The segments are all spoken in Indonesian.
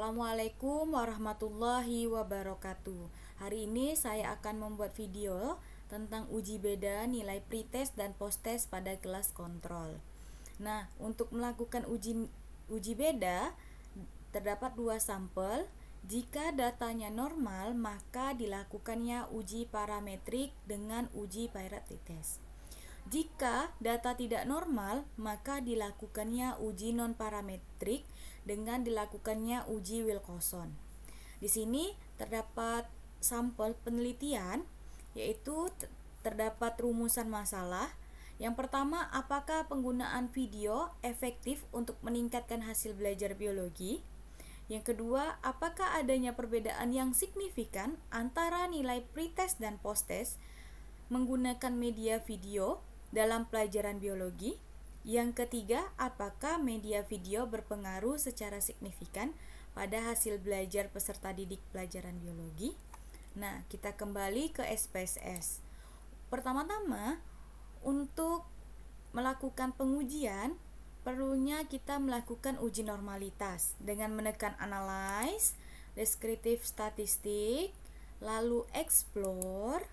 Assalamualaikum warahmatullahi wabarakatuh. Hari ini saya akan membuat video tentang uji beda nilai pretest dan posttest pada kelas kontrol. Nah, untuk melakukan uji beda terdapat dua sampel. Jika datanya normal, maka dilakukannya uji parametrik dengan uji Pirat test. Jika data tidak normal, maka dilakukannya uji non-parametrik dengan dilakukannya uji Wilcoxon. Di sini terdapat sampel penelitian, yaitu terdapat rumusan masalah. Yang pertama, apakah penggunaan video efektif untuk meningkatkan hasil belajar biologi? Yang kedua, apakah adanya perbedaan yang signifikan antara nilai pretest dan posttest menggunakan media video dalam pelajaran biologi? Yang ketiga, apakah media video berpengaruh secara signifikan pada hasil belajar peserta didik pelajaran biologi? Nah, kita kembali ke SPSS. Pertama-tama, untuk melakukan pengujian, perlunya kita melakukan uji normalitas dengan menekan analyze, descriptive statistik, lalu explore.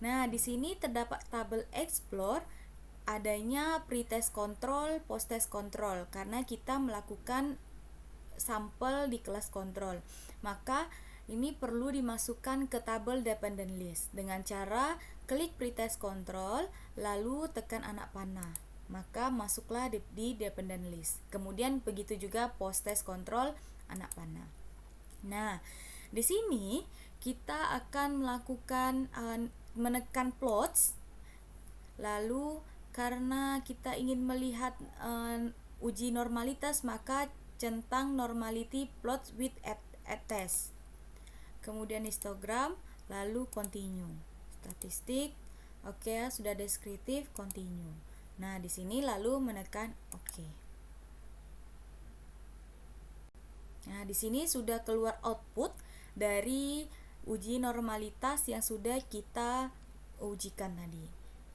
Nah, di sini terdapat tabel explore, adanya pretest kontrol, posttest kontrol karena kita melakukan sampel di kelas kontrol. Maka ini perlu dimasukkan ke tabel dependent list dengan cara klik pretest kontrol lalu tekan anak panah. Maka masuklah di dependent list. Kemudian begitu juga posttest kontrol anak panah. Nah, di sini kita akan melakukan menekan plots. Lalu karena kita ingin melihat uji normalitas, maka centang normality plots with at test. Kemudian histogram, lalu continue. Statistik, oke, sudah deskriptif, continue. Nah, di sini lalu menekan oke. Nah, di sini sudah keluar output dari uji normalitas yang sudah kita ujikan tadi.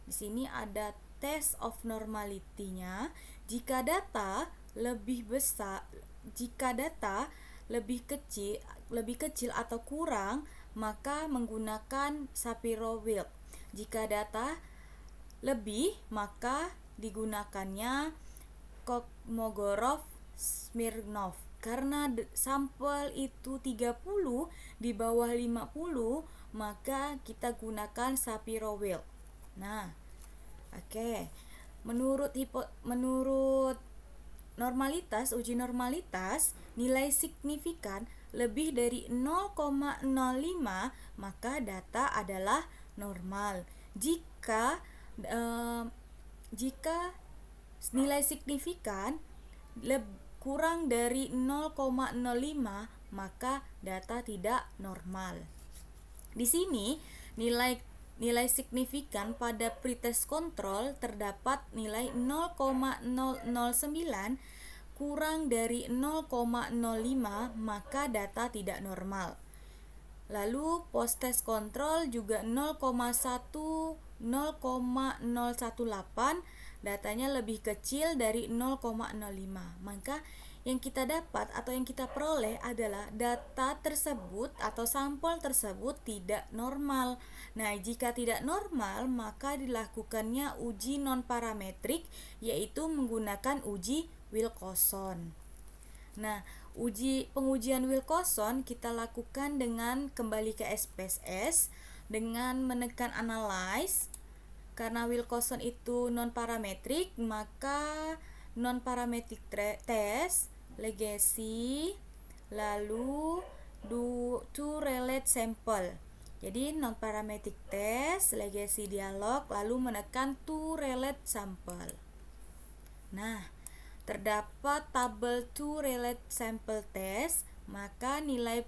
Di sini ada test of normality-nya. Jika data lebih kecil atau kurang, maka menggunakan Shapiro-Wilk. Jika data lebih, maka digunakannya Kolmogorov-Smirnov. Karena sampel itu 30 di bawah 50, maka kita gunakan Shapiro-Wilk. Nah, oke. Menurut normalitas, uji normalitas, nilai signifikan lebih dari 0,05, maka data adalah normal. Jika nilai signifikan kurang dari 0,05, maka data tidak normal. Di sini nilai signifikan pada pretest kontrol terdapat nilai 0,009 kurang dari 0,05, maka data tidak normal. Lalu posttest kontrol juga 0,018, datanya lebih kecil dari 0,05. Maka yang kita dapat atau yang kita peroleh adalah data tersebut atau sampel tersebut tidak normal. Nah, jika tidak normal, maka dilakukannya uji non-parametrik, yaitu menggunakan uji Wilcoxon. Nah, pengujian Wilcoxon kita lakukan dengan kembali ke SPSS dengan menekan analyze. Karena Wilcoxon itu non-parametrik, maka non-parametric test, legacy, lalu to relate sample. Jadi non-parametric test, legacy dialog, lalu menekan to relate sample. Nah, terdapat tabel to relate sample test, maka nilai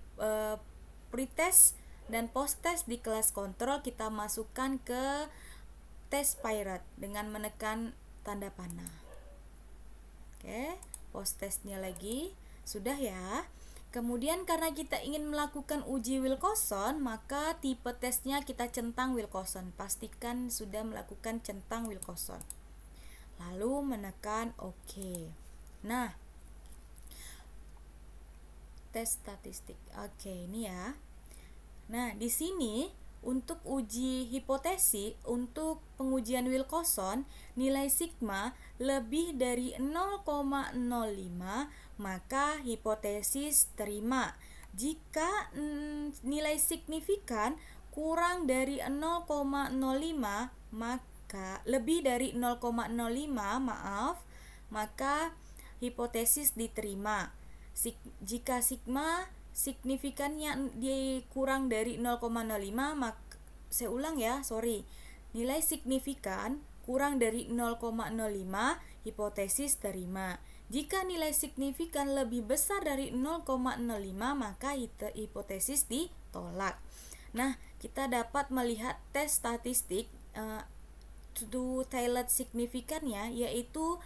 pretest dan posttest di kelas kontrol kita masukkan ke test Pirat dengan menekan tanda panah. Oke, posttestnya lagi sudah ya. Kemudian karena kita ingin melakukan uji Wilcoxon, maka tipe tesnya kita centang Wilcoxon. Pastikan sudah melakukan centang Wilcoxon. Lalu menekan OK. Nah, tes statistik. Oke, ini ya. Nah, di sini untuk uji hipotesis untuk pengujian Wilcoxon, nilai sigma lebih dari 0,05, maka hipotesis terima. Jika nilai signifikan kurang dari 0,05, maka lebih dari 0,05, maka hipotesis diterima. Jika sigma signifikannya kurang dari 0,05, saya ulang ya, nilai signifikan kurang dari 0,05, hipotesis terima. Jika nilai signifikan lebih besar dari 0,05, maka hipotesis ditolak. Nah, kita dapat melihat tes statistik Taylor signifikannya, yaitu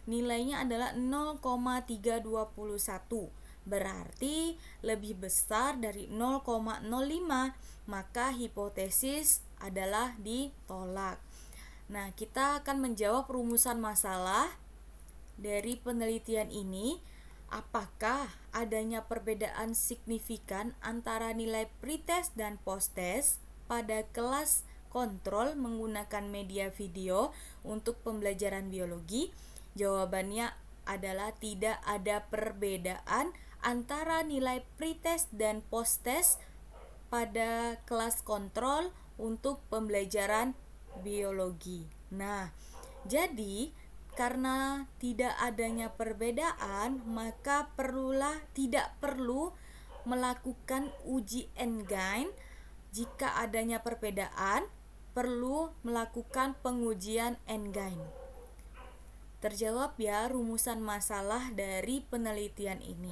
nilainya adalah 0,321, berarti lebih besar dari 0,05, maka hipotesis adalah ditolak. Nah, kita akan menjawab rumusan masalah dari penelitian ini. Apakah adanya perbedaan signifikan antara nilai pretest dan posttest pada kelas kontrol menggunakan media video untuk pembelajaran biologi? Jawabannya adalah tidak ada perbedaan antara nilai pretest dan posttest pada kelas kontrol untuk pembelajaran biologi. Nah, jadi karena tidak adanya perbedaan, maka tidak perlu melakukan uji N-gain. Jika adanya perbedaan, perlu melakukan pengujian N-gain. Terjawab ya rumusan masalah dari penelitian ini.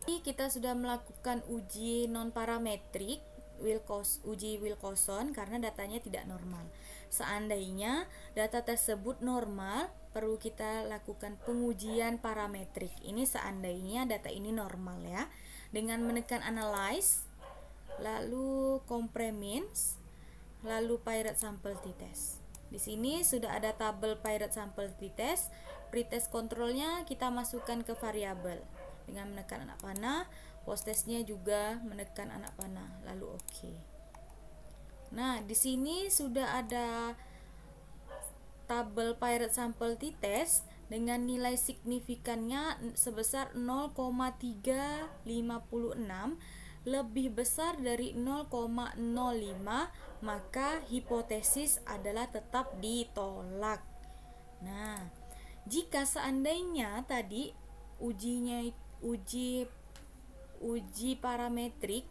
Kita sudah melakukan uji non-parametrik, uji Wilcoxon, karena datanya tidak normal. Seandainya data tersebut normal, perlu kita lakukan pengujian parametrik. Ini seandainya data ini normal ya. Dengan menekan analyze, lalu compare means, lalu pirate sample t-test. Di sini sudah ada tabel pirate sample t-test. Pretest kontrolnya kita masukkan ke variabel dengan menekan anak panah. Posttestnya juga menekan anak panah, lalu oke. Nah, di sini sudah ada tabel pirate sample t-test dengan nilai signifikannya sebesar 0,356, lebih besar dari 0,05, maka hipotesis adalah tetap ditolak. Nah, jika seandainya tadi uji parametrik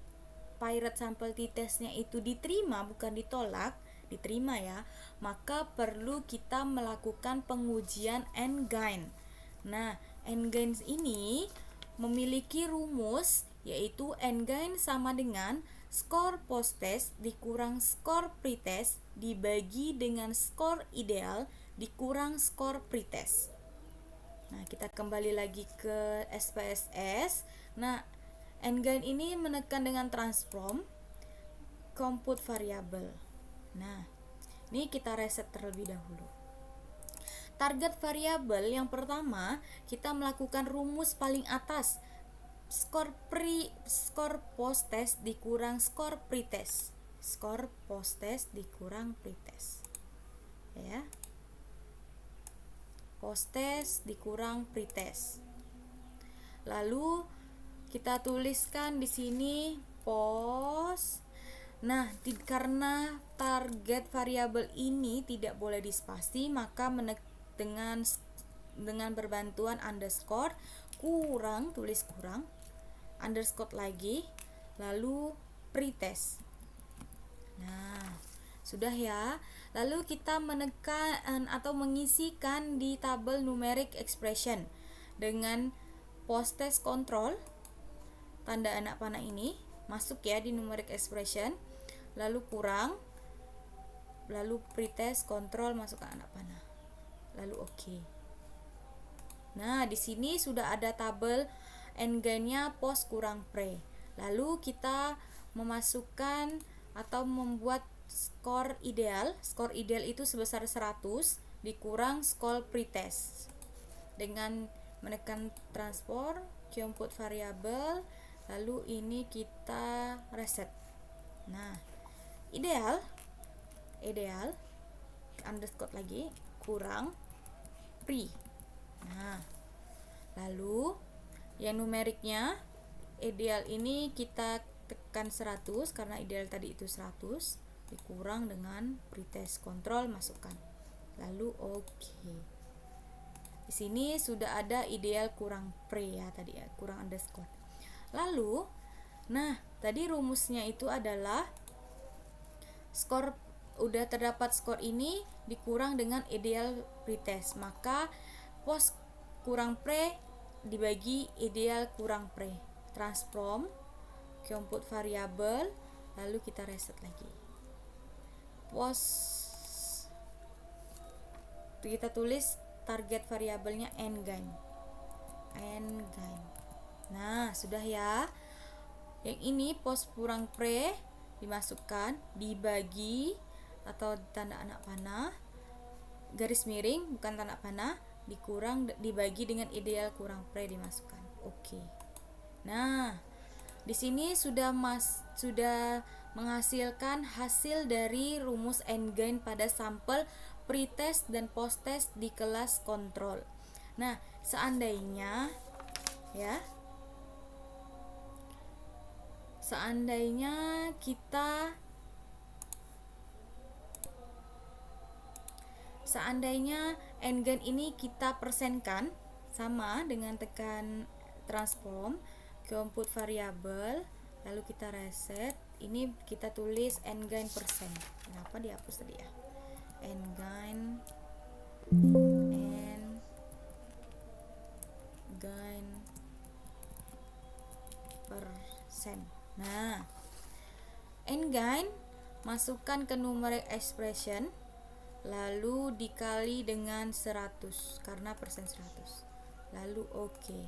pirate sample t-testnya itu diterima, bukan ditolak, diterima ya, maka perlu kita melakukan pengujian N-gain. Nah, N-gain ini memiliki rumus, yaitu N-gain sama dengan skor post-test dikurang skor pretest dibagi dengan skor ideal dikurang skor pretest. Nah, kita kembali lagi ke SPSS. Nah, N-gain ini menekan dengan transform compute variable. Nah, ini kita reset terlebih dahulu. Target variabel yang pertama, kita melakukan rumus paling atas, skor post-test dikurang skor pretest. Skor post-test dikurang pretest. Ya. Post-test dikurang pretest. Lalu kita tuliskan di sini post. Nah, karena target variabel ini tidak boleh dispasi, maka dengan berbantuan underscore tulis kurang underscore lagi, lalu pretest. Nah, sudah ya. Lalu kita menekan atau mengisikan di tabel numeric expression dengan post-test control, tanda anak panah ini masuk ya di numeric expression, lalu kurang, lalu pretest control masukkan anak panah, lalu oke. Nah, di sini sudah ada tabel N-gain-nya post kurang pre. Lalu kita memasukkan atau membuat skor ideal. Skor ideal itu sebesar 100 dikurang skor pretest. Dengan menekan transform compute variable, lalu ini kita reset. Nah, ideal underscore lagi kurang pre. Nah, lalu yang numeriknya ideal ini kita tekan 100 karena ideal tadi itu 100 dikurang dengan pretest kontrol masukkan. Lalu oke. Di sini sudah ada ideal kurang pre ya tadi ya, kurang underscore. Lalu, nah, tadi rumusnya itu adalah skor udah terdapat skor ini dikurang dengan ideal pretest. Maka pos kurang pre dibagi ideal kurang pre. Transform compute variable, lalu kita reset lagi. Pos kita tulis target variabelnya n-gain. Nah, sudah ya. Yang ini pos kurang pre dimasukkan, dibagi atau tanda anak panah, garis miring bukan tanda panah, dibagi dengan ideal kurang pre dimasukkan. Oke. Nah, di sini sudah menghasilkan hasil dari rumus n-gain pada sampel pretest dan posttest di kelas kontrol. Nah, seandainya n-gain ini kita persenkan sama dengan tekan transform compute variable, lalu kita reset. Ini kita tulis n-gain persen. Kenapa dihapus tadi ya? n-gain persen. Nah, n-gain masukkan ke numeric expression lalu dikali dengan 100 karena persen 100. Lalu oke.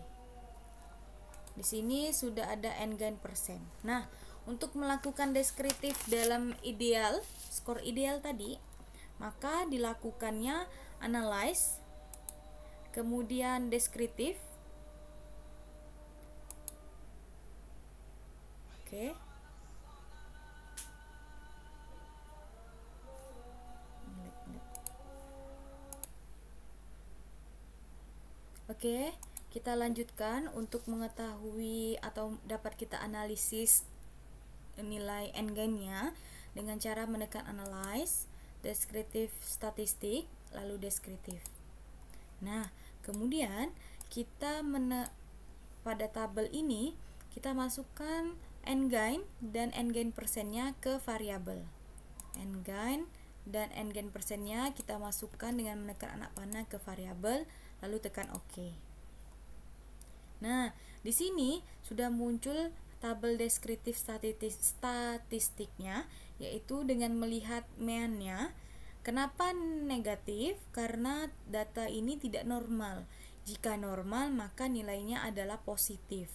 Di sini sudah ada n-gain persen. Nah, untuk melakukan deskriptif dalam ideal, skor ideal tadi, maka dilakukannya analyze, kemudian deskriptif. Oke, kita lanjutkan untuk mengetahui atau dapat kita analisis nilai n-gain-nya dengan cara menekan analyze, deskriptif statistik, lalu deskriptif. Nah, kemudian kita pada tabel ini kita masukkan n-gain dan n-gain persennya ke variabel. N-gain dan n-gain persennya kita masukkan dengan menekan anak panah ke variabel, lalu tekan OK. Nah, di sini sudah muncul tabel deskriptif statistiknya, yaitu dengan melihat mean-nya. Kenapa negatif? Karena data ini tidak normal. Jika normal, maka nilainya adalah positif.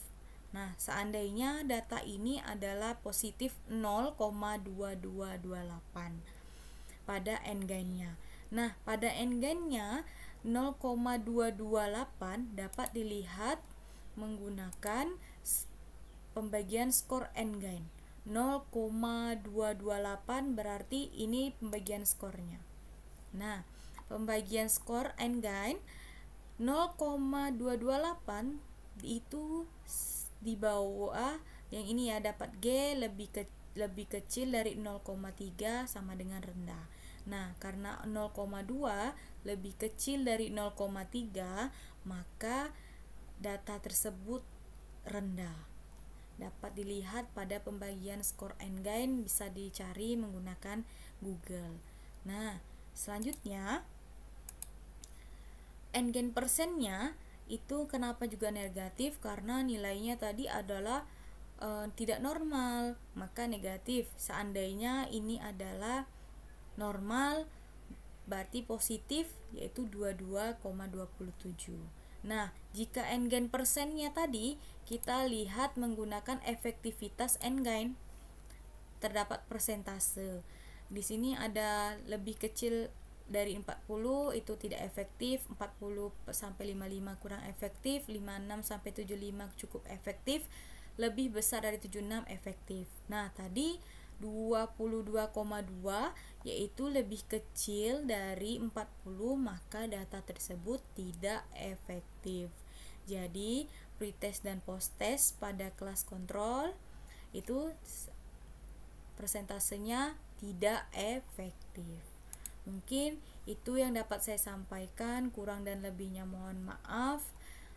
Nah, seandainya data ini adalah positif 0,2228 pada n-gain-nya. Nah, pada n-gain-nya 0,228 dapat dilihat menggunakan pembagian skor n-gain. 0,228 berarti ini pembagian skornya. Nah, pembagian skor n-gain 0,228 itu di bawah yang ini ya, dapat G lebih kecil dari 0,3 sama dengan rendah. Nah, karena 0,2 lebih kecil dari 0,3, maka data tersebut rendah. Dapat dilihat pada pembagian skor n-gain, bisa dicari menggunakan Google. Nah, selanjutnya n-gain persennya itu kenapa juga negatif? Karena nilainya tadi adalah tidak normal, maka negatif. Seandainya ini adalah normal, berarti positif, yaitu 22,27. Nah, jika n-gain persennya tadi kita lihat menggunakan efektivitas n-gain, terdapat persentase. Di sini ada lebih kecil dari 40 itu tidak efektif, 40 sampai 55 kurang efektif, 56 sampai 75 cukup efektif, lebih besar dari 76 efektif. Nah, tadi 22,2 yaitu lebih kecil dari 40, maka data tersebut tidak efektif. Jadi, pretest dan posttest pada kelas kontrol itu persentasenya tidak efektif. Mungkin itu yang dapat saya sampaikan, kurang dan lebihnya mohon maaf.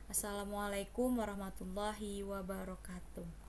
Assalamualaikum warahmatullahi wabarakatuh.